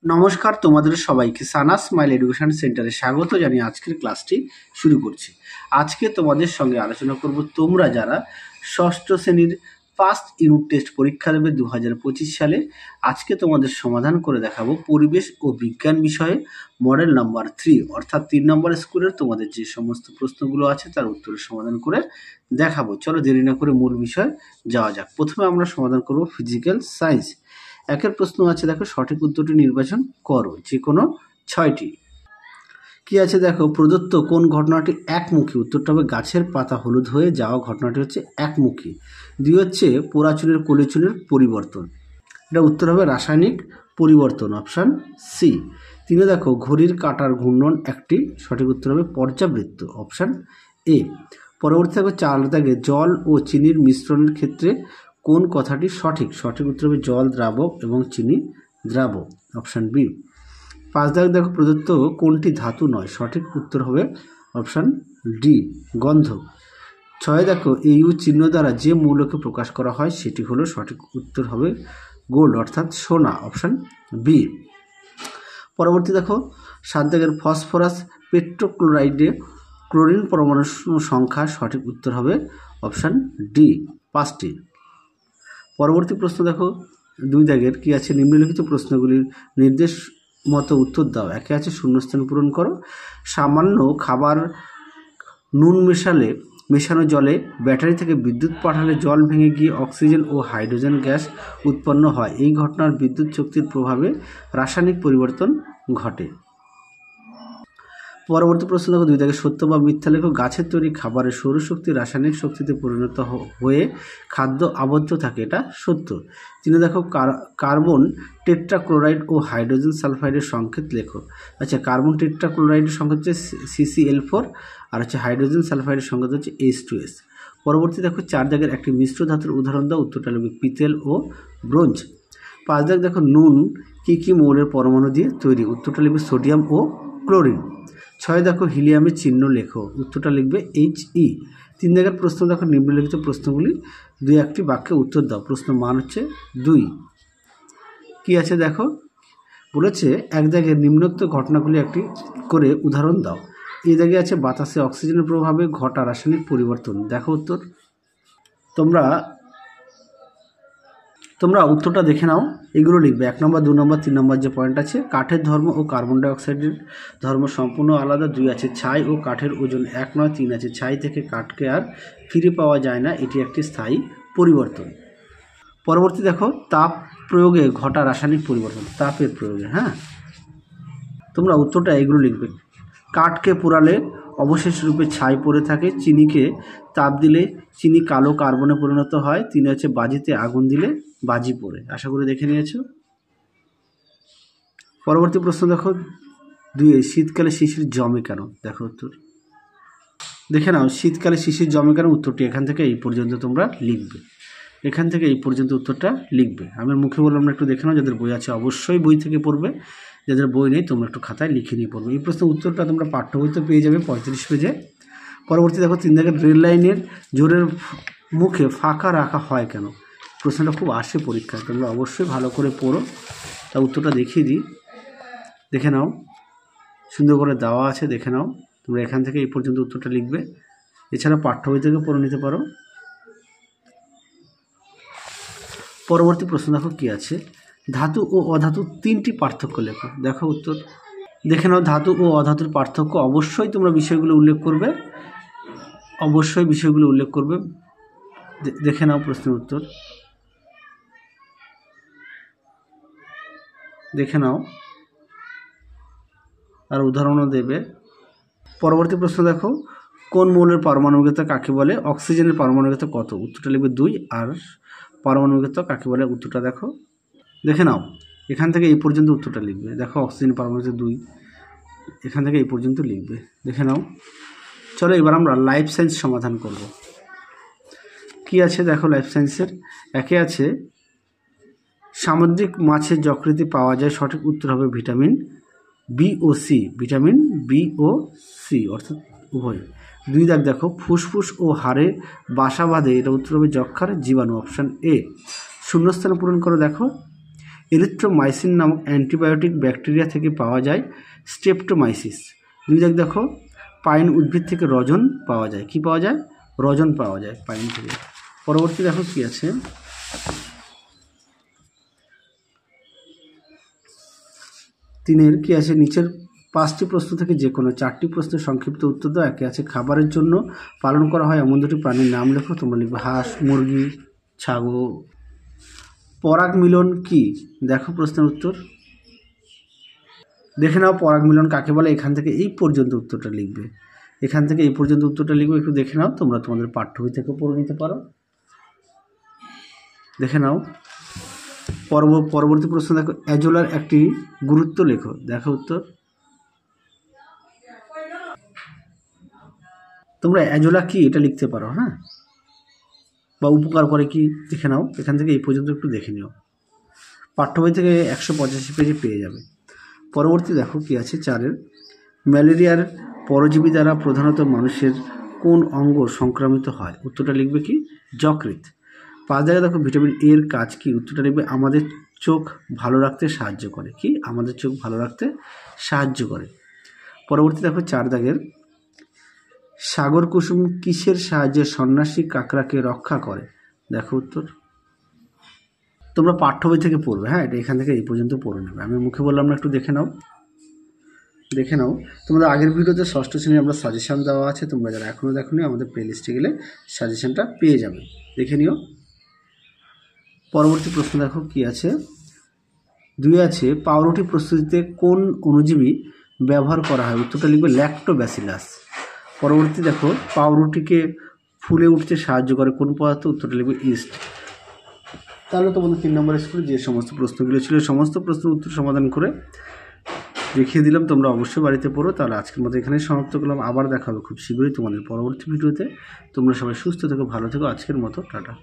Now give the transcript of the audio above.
নমস্কার, তোমাদের সবাইকে সানা স্মাইল এডুকেশন সেন্টারে স্বাগত জানিয়ে আজকের ক্লাসটি শুরু করছি। আজকে তোমাদের সঙ্গে আলোচনা করব তোমরা যারা ষষ্ঠ শ্রেণীর ফার্স্ট ইউনিট টেস্ট পরীক্ষা দেবে 2025 সালে। আজকে তোমাদের সমাধান করে দেখাবো পরিবেশ ও বিজ্ঞান বিষয়ে মডেল নাম্বার 3 অর্থাৎ 3 নম্বর স্কুলের তোমাদের যে সমস্ত প্রশ্নগুলো আছে তার উত্তরের সমাধান করে দেখাবো। চলো দেরি না করে মূল বিষয় যাওয়া যাক। প্রথমে আমরা সমাধান করব ফিজিক্যাল সায়েন্স। একের প্রশ্ন আছে, দেখো সঠিক উত্তরটি নির্বাচন করো, যে কোনো 6টি। কি আছে দেখো, প্রদত্ত কোন ঘটনাটি একমুখী? উত্তরটা হবে গাছের পাতা হলুদ হয়ে যাওয়া ঘটনাটি হচ্ছে একমুখী। 2 হচ্ছে পোড়া চুনের কলি চুনের পরিবর্তন, এটা উত্তর হবে রাসায়নিক পরিবর্তন, অপশান সি। 3 দেখো ঘড়ির কাঁটার ঘূর্ণন একটি, সঠিক উত্তর হবে পর্যাবৃত্ত, অপশান এ। পরবর্তী দেখো 4 দাগে জল ও চিনির মিশ্রণের ক্ষেত্রে কোন কথাটি সঠিক? সঠিক উত্তর হবে জল দ্রাবক এবং চিনি দ্রাবক, অপশান বি। 5 দাগে দেখো প্রদত্ত কোনটি ধাতু নয়? সঠিক উত্তর হবে অপশান ডি, গন্ধক। 6 দেখো ইউ চিহ্ন দ্বারা যে মৌলকে প্রকাশ করা হয় সেটি হলো, সঠিক উত্তর হবে গোল্ড অর্থাৎ সোনা, অপশান বি। পরবর্তী দেখো 7 দাগের ফসফরাস পেট্রোক্লোরাইডে ক্লোরিন পরমাণু সংখ্যা, সঠিক উত্তর হবে অপশান ডি, 5টি। পরবর্তী প্রশ্ন দেখো 2 দাগের কি আছে, নিম্নলিখিত প্রশ্নগুলির নির্দেশ মতো উত্তর দাও। একে আছে শূন্যস্থান পূরণ করো। সামান্য খাবার নুন মেশানো জলে ব্যাটারি থেকে বিদ্যুৎ পাঠালে জল ভেঙে গিয়ে অক্সিজেন ও হাইড্রোজেন গ্যাস উৎপন্ন হয়। এই ঘটনার বিদ্যুৎ শক্তির প্রভাবে রাসায়নিক পরিবর্তন ঘটে। পরবর্তী প্রশ্ন দেখো 2 দাগে সত্য বা মিথ্যা লেখো। গাছের তৈরি খাবারের সৌরশক্তি রাসায়নিক শক্তিতে পরিণত হয়ে খাদ্য আবদ্ধ থাকে, এটা সত্য। 3 দেখো কার্বন টেট্রাক্লোরাইড ও হাইড্রোজেন সালফাইডের সংকেত লেখো। আচ্ছা, কার্বন টেট্রাক্লোরাইডের সংকেত হচ্ছে CCl4 আর হচ্ছে হাইড্রোজেন সালফাইডের সংকেত হচ্ছে H2S। পরবর্তী দেখো 4 দাগের একটি মিশ্র ধাতুর উদাহরণ দাও। উত্তরটা লিখবে পিতল ও ব্রোঞ্জ। 5 দাগ দেখো নুন কি মৌলের পরমাণু দিয়ে তৈরি? উত্তরটা লিখবে সোডিয়াম ও ক্লোরিন। 6 দেখো হিলিয়ামের চিহ্ন লেখো। উত্তরটা লিখবে He। 3 দাগের প্রশ্ন দেখো, নিম্নলিখিত প্রশ্নগুলি 2-1টি বাক্যে উত্তর দাও। প্রশ্ন মান হচ্ছে 2। কি আছে দেখো, বলেছে 1 দাগের নিম্নোক্ত ঘটনাগুলি একটি করে উদাহরণ দাও। এই দাগে আছে বাতাসে অক্সিজেনের প্রভাবে ঘটা রাসায়নিক পরিবর্তন। দেখো উত্তর, তোমরা উত্তরটা দেখে নাও। এগুলো লিখবে 1 নম্বর 2 নম্বর 3 নম্বর যে পয়েন্ট আছে। কাঠের ধর্ম ও কার্বন ডাইঅক্সাইডের ধর্ম সম্পূর্ণ আলাদা। 2 আছে ছাই ও কাঠের ওজন এক নয়। 3 আছে ছাই থেকে কাঠকে আর ফিরে পাওয়া যায় না, এটি একটি স্থায়ী পরিবর্তন। পরবর্তী দেখো তাপ প্রয়োগে ঘটা রাসায়নিক পরিবর্তন, তাপের প্রয়োগে। হ্যাঁ, তোমরা উত্তরটা এগুলো লিখবে। কাঠকে পোড়ালে অবশেষ রূপে ছাই পড়ে থাকে। চিনিকে তাপ দিলে চিনি কালো কার্বনে পরিণত হয়। 3 হচ্ছে বাজিতে আগুন দিলে বাজি পড়ে। আশা করি দেখে নিয়েছো। পরবর্তী প্রশ্ন দেখো 2 শীতকালে শিশির জমে কেন? দেখো উত্তর দেখে নাও। শীতকালে শিশির জমে কেন, উত্তরটি এখান থেকে এই পর্যন্ত তোমরা লিখবে। এখান থেকে এই পর্যন্ত উত্তরটা লিখবে। আমি মুখে বললাম না, একটু দেখে নাও। যাদের বই আছে অবশ্যই বই থেকে পড়বে, যাদের বই নেই তোমরা একটু খাতায় লিখে নিয়ে পড়বে। এই প্রশ্নের উত্তরটা তোমরা পাঠ্য বইতে পেয়ে যাবে 35 পেজে। পরবর্তী দেখো 3 দাগের রেল লাইনের জোরের মুখে ফাঁকা রাখা হয় কেন? প্রশ্নটা খুব আসে পরীক্ষায়, তোমরা অবশ্যই ভালো করে পড়ো। তা উত্তরটা দেখিয়ে দিই, দেখে নাও। সুন্দর করে দেওয়া আছে, দেখে নাও। তোমরা এখান থেকে এই পর্যন্ত উত্তরটা লিখবে। এছাড়া পাঠ্য বই থেকে পড়ে নিতে পারো। পরবর্তী প্রশ্ন দেখো কি আছে, ধাতু ও অধাতু 3টি পার্থক্য লেখো। দেখো উত্তর দেখে নাও। ধাতু ও অধাতুর পার্থক্য অবশ্যই তোমরা বিষয়গুলো উল্লেখ করবে, অবশ্যই বিষয়গুলো উল্লেখ করবে। দেখে নাও প্রশ্নের উত্তর, দেখে নাও, আর উদাহরণও দেবে। পরবর্তী প্রশ্ন দেখো, কোন মৌলের পারমাণবিকতা কাকে বলে? অক্সিজেনের পারমাণবিকতা কত? উত্তরটা লিখবে 2। আর পারমাণবিকতা কাকে বলে? উত্তরটা দেখো, দেখে নাও। এখান থেকে এই পর্যন্ত উত্তরটা লিখবে। দেখো অক্সিজেন পারমাণবিকতা 2, এখান থেকে এই পর্যন্ত লিখবে, দেখে নাও। চলো এবার আমরা লাইফ সায়েন্স সমাধান করব। কি আছে দেখো লাইফ সায়েন্সের। একে আছে সামুদ্রিক মাছের যকৃতে পাওয়া যায়, সঠিক উত্তর হবে ভিটামিন বি ও সি, ভিটামিন বি ও সি অর্থাৎ উভয়। 2 দাগ দেখো ফুসফুস ও হাড়ে বাসা বাঁধে, এটা উত্তর হবে যক্ষার জীবাণু, অপশান এ। শূন্যস্থান পূরণ করো। দেখো এরিথ্রোমাইসিন নামক অ্যান্টিবায়োটিক ব্যাকটেরিয়া থেকে পাওয়া যায় স্ট্রেপ্টোমাইসিস। 2 দাগ দেখো, পাইন উদ্ভিদ থেকে রজন পাওয়া যায়। কি পাওয়া যায়? রজন পাওয়া যায় পাইন থেকে। পরবর্তী দেখো কি আছে, 3 কি আছে, নিচের 5টি প্রশ্ন থেকে যে কোনো 4টি প্রশ্নের সংক্ষিপ্ত উত্তর দাও। একে আছে খাবারের জন্য পালন করা হয় এমন 2টি প্রাণীর নাম লেখো। তোমরা লিখবে হাঁস, মুরগি, ছাগল। পরাগ মিলন কি? দেখো প্রশ্নের উত্তর দেখে নাও, পরাগ মিলন কাকে বলে। এখান থেকে এই পর্যন্ত উত্তরটা লিখবে, এখান থেকে এই পর্যন্ত উত্তরটা লিখবে। একটু দেখে নাও, তোমরা তোমাদের পাঠ্য বই থেকে পড়ে নিতে পারো, দেখে নাও। পরবর্তী প্রশ্ন দেখো, অ্যাজোলার একটি গুরুত্ব লেখো। দেখো উত্তর, তোমরা অ্যাজোলা কি এটা লিখতে পারো, হ্যাঁ, বা উপকার করে কি দেখে নাও। এখান থেকে এই পর্যন্ত একটু দেখে নিও, পাঠ্য বই থেকে 185 পেজে পেয়ে যাবে। পরবর্তী দেখো কি আছে 4-এর, ম্যালেরিয়ার পরজীবী দ্বারা প্রধানত মানুষের কোন অঙ্গ সংক্রামিত হয়? উত্তরটা লিখবে কি? যকৃৎ। 5 দাগে দেখো, ভিটামিন এর কাজ কি? উত্তরটা লিখবে আমাদের চোখ ভালো রাখতে সাহায্য করে। কি? আমাদের চোখ ভালো রাখতে সাহায্য করে। পরবর্তী দেখো 4 দাগের, সাগর কুসুম কিসের সাহায্যে সন্ন্যাসী কাঁকড়াকে রক্ষা করে? দেখো উত্তর, তোমরা পাঠ্য বই থেকে পড়বে, হ্যাঁ, এটা এখান থেকে এই পর্যন্ত পড়ে নেবে। আমি মুখে বললাম না, একটু দেখে নাও, দেখে নাও। তোমাদের আগের ভিডিওতে 6ষ্ঠ শ্রেণীর আমরা সাজেশান দেওয়া আছে, তোমরা যারা এখনও দেখোনি আমাদের প্লেলিস্টে গেলে সাজেশানটা পেয়ে যাবে, দেখে নিও। পরবর্তী প্রশ্ন দেখো কি আছে, 2 আছে, পাউরুটি প্রস্তুতিতে কোন অণুজীবী ব্যবহার করা হয়? উত্তরটা লিখবে ল্যাক্টোব্যাসিলাস। পরবর্তী দেখো, পাউরুটিকে ফুলে উঠতে সাহায্য করে কোন পদার্থ? উত্তরটা লিখবে ইস্ট। তাহলে তোমাদের 3 নম্বর স্কুলে যে সমস্ত প্রশ্নগুলো ছিল সমস্ত প্রশ্নের উত্তর সমাধান করে দেখিয়ে দিলাম। তোমরা অবশ্যই বাড়িতে পড়ো। তাহলে আজকের মতো এখানেই সমাপ্ত করলাম। আবার দেখা হবে খুব শীঘ্রই তোমাদের পরবর্তী ভিডিওতে। তোমরা সবাই সুস্থ থেকো, ভালো থেকো। আজকের মতো টাটা।